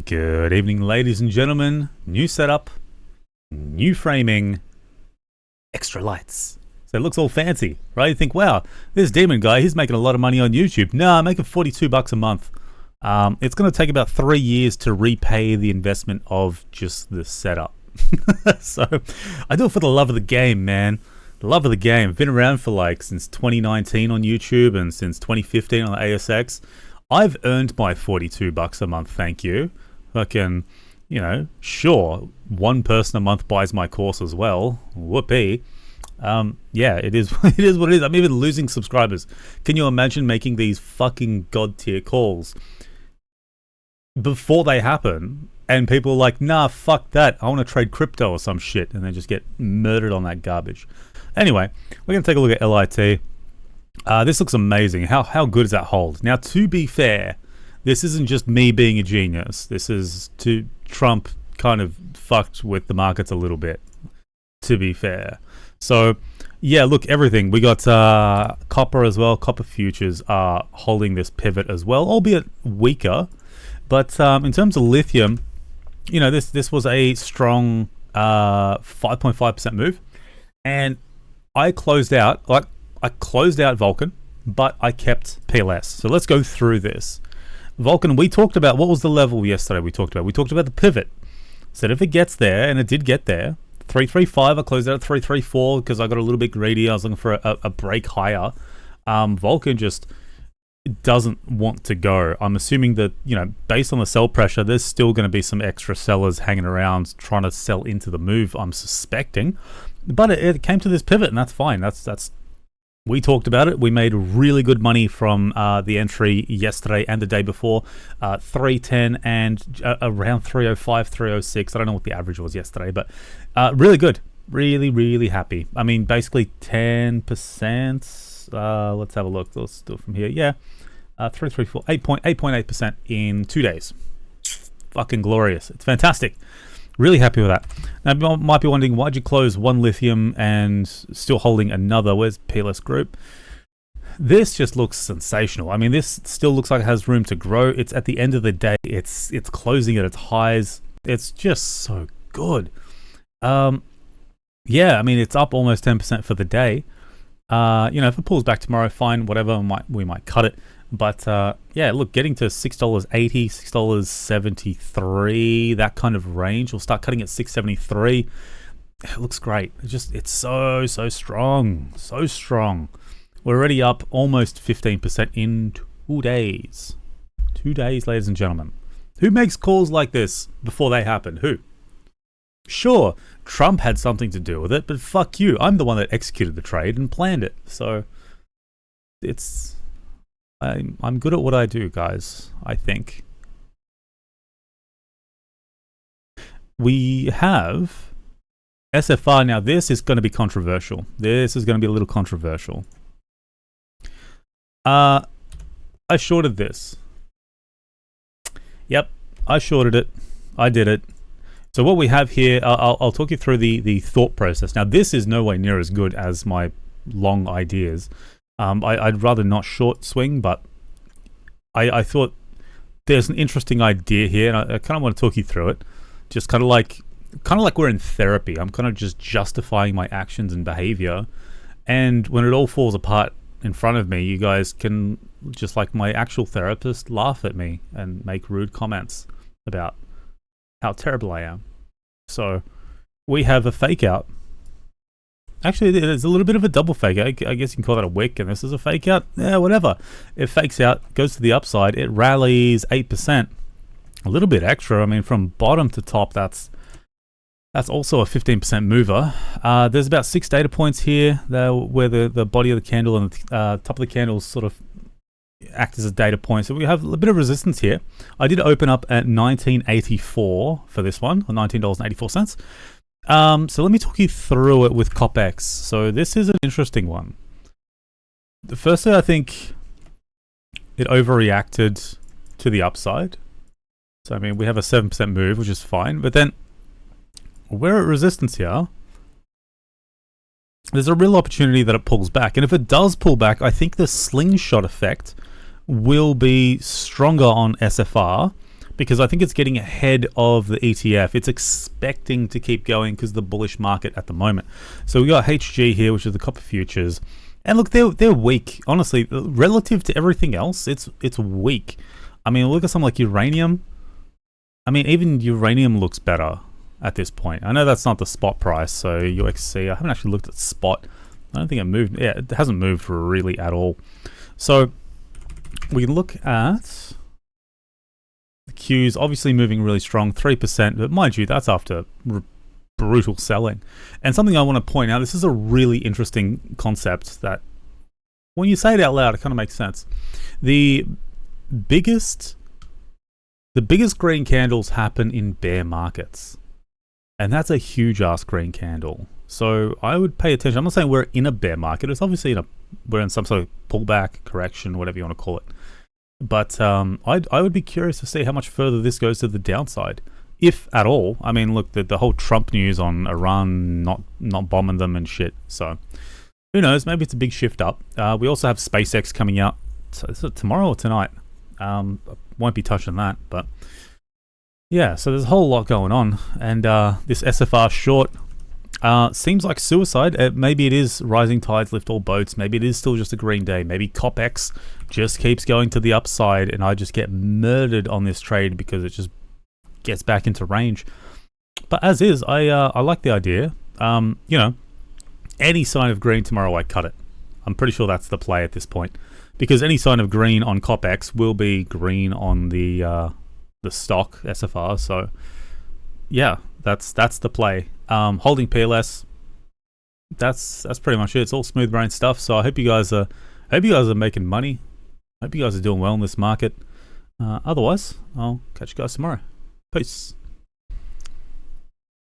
Good evening, ladies and gentlemen. New setup, new framing, extra lights. So it looks all fancy, right? You think, wow, this demon guy, he's making a lot of money on YouTube. Nah, I'm making $42 a month. It's going to take about 3 years to repay the investment of just the setup. So I do it for the love of the game, man. The love of the game. I've been around for since 2019 on YouTube and since 2015 on the ASX. I've earned my $42 a month, thank you. Fucking, sure, one person a month buys my course as well. Whoopee. Yeah, it is it is what it is. I'm even losing subscribers. Can you imagine making these fucking god tier calls before they happen and people are like, nah, fuck that, I want to trade crypto or some shit, and they just get murdered on that garbage. Anyway, we're going to take a look at LIT. This looks amazing. How good is that hold? Now, to be fair, this isn't just me being a genius. This is Trump kind of fucked with the markets a little bit, to be fair. So, yeah, look, everything. We got copper as well. Copper futures are holding this pivot as well, albeit weaker. But in terms of lithium, this was a strong 5.5% move. And I closed out Vulcan, but I kept PLS. So let's go through this. Vulcan, we talked about, what was the level yesterday we talked about? We talked about the pivot. Said if it gets there, and it did get there, 335, I closed out at 334 because I got a little bit greedy. I was looking for a break higher. Vulcan just doesn't want to go. I'm assuming that, based on the sell pressure, there's still going to be some extra sellers hanging around trying to sell into the move, I'm suspecting. But it came to this pivot, and that's fine. That's we talked about it. We made really good money from the entry yesterday and the day before. 310 and around 305, 306. I don't know what the average was yesterday, but really good. Really, really happy. I mean, basically 10%. Let's have a look. Let's do it from here. Yeah. 8.8% in 2 days. Fucking glorious. It's fantastic. Really happy with that. Now, you might be wondering, why'd you close one lithium and still holding another? Where's PLS Group? This just looks sensational. I mean, this still looks like it has room to grow. It's at the end of the day, it's closing at its highs. It's just so good. Yeah, I mean, it's up almost 10% for the day. If it pulls back tomorrow, fine, whatever, we might cut it. But yeah, look, getting to $6.80, $6.73, that kind of range. We'll start cutting at $6.73. It looks great. It's so strong, so strong. We're already up almost 15% in 2 days. 2 days, ladies and gentlemen. Who makes calls like this before they happen? Who? Sure, Trump had something to do with it, but fuck you. I'm the one that executed the trade and planned it. So I'm good at what I do, guys, I think. We have SFR. Now, this is going to be controversial. This is going to be a little controversial. I shorted this. Yep, I shorted it. I did it. So what we have here, I'll talk you through the thought process. Now, this is nowhere near as good as my long ideas. I'd rather not short swing, but I thought there's an interesting idea here, and I kind of want to talk you through it. Just kind of like we're in therapy. I'm kind of just justifying my actions and behavior, and when it all falls apart in front of me, you guys can, just like my actual therapist, laugh at me and make rude comments about how terrible I am. So we have a fake out. Actually, there's a little bit of a double fake out. I guess you can call that a wick, and this is a fake out. Yeah, whatever. It fakes out, goes to the upside. It rallies 8%. A little bit extra. I mean, from bottom to top, that's also a 15% mover. There's about 6 data points here where the body of the candle and the top of the candle sort of act as a data point. So we have a bit of resistance here. I did open up at $19.84 for this one, or $19.84. So let me talk you through it with CopX. So this is an interesting one. Firstly, I think it overreacted to the upside. So I mean, we have a 7% move, which is fine. But then we're at resistance here. There's a real opportunity that it pulls back. And if it does pull back, I think the slingshot effect will be stronger on SFR because I think it's getting ahead of the ETF. It's expecting to keep going because of the bullish market at the moment. So we got HG here, which is the copper futures. And look, they're weak. Honestly, relative to everything else, it's weak. I mean, look at something like uranium. I mean, even uranium looks better at this point. I know that's not the spot price, so UXC, I haven't actually looked at spot. I don't think it moved. Yeah, it hasn't moved really at all. So we look at the Qs, obviously moving really strong, 3%, but mind you, that's after brutal selling. And something I want to point out, this is a really interesting concept that when you say it out loud, it kind of makes sense. The biggest green candles happen in bear markets. And that's a huge ass green candle. So I would pay attention. I'm not saying we're in a bear market. It's obviously we're in some sort of pullback, correction, whatever you want to call it. But I would be curious to see how much further this goes to the downside, if at all. I mean, look, the whole Trump news on Iran not bombing them and shit. So who knows? Maybe it's a big shift up. We also have SpaceX coming out tomorrow or tonight. Won't be touching that, but yeah. So there's a whole lot going on, and this SFR short seems like suicide. Maybe it is rising tides lift all boats. Maybe it is still just a green day. Maybe CopX just keeps going to the upside, and I just get murdered on this trade because it just gets back into range. But as is, I like the idea. You know, any sign of green tomorrow, I cut it. I'm pretty sure that's the play at this point, because any sign of green on CopX will be green on the stock SFR. So yeah, that's the play. Holding PLS. That's pretty much it. It's all smooth brain stuff. So I hope you guys are making money. Hope you guys are doing well in this market. Otherwise, I'll catch you guys tomorrow. Peace.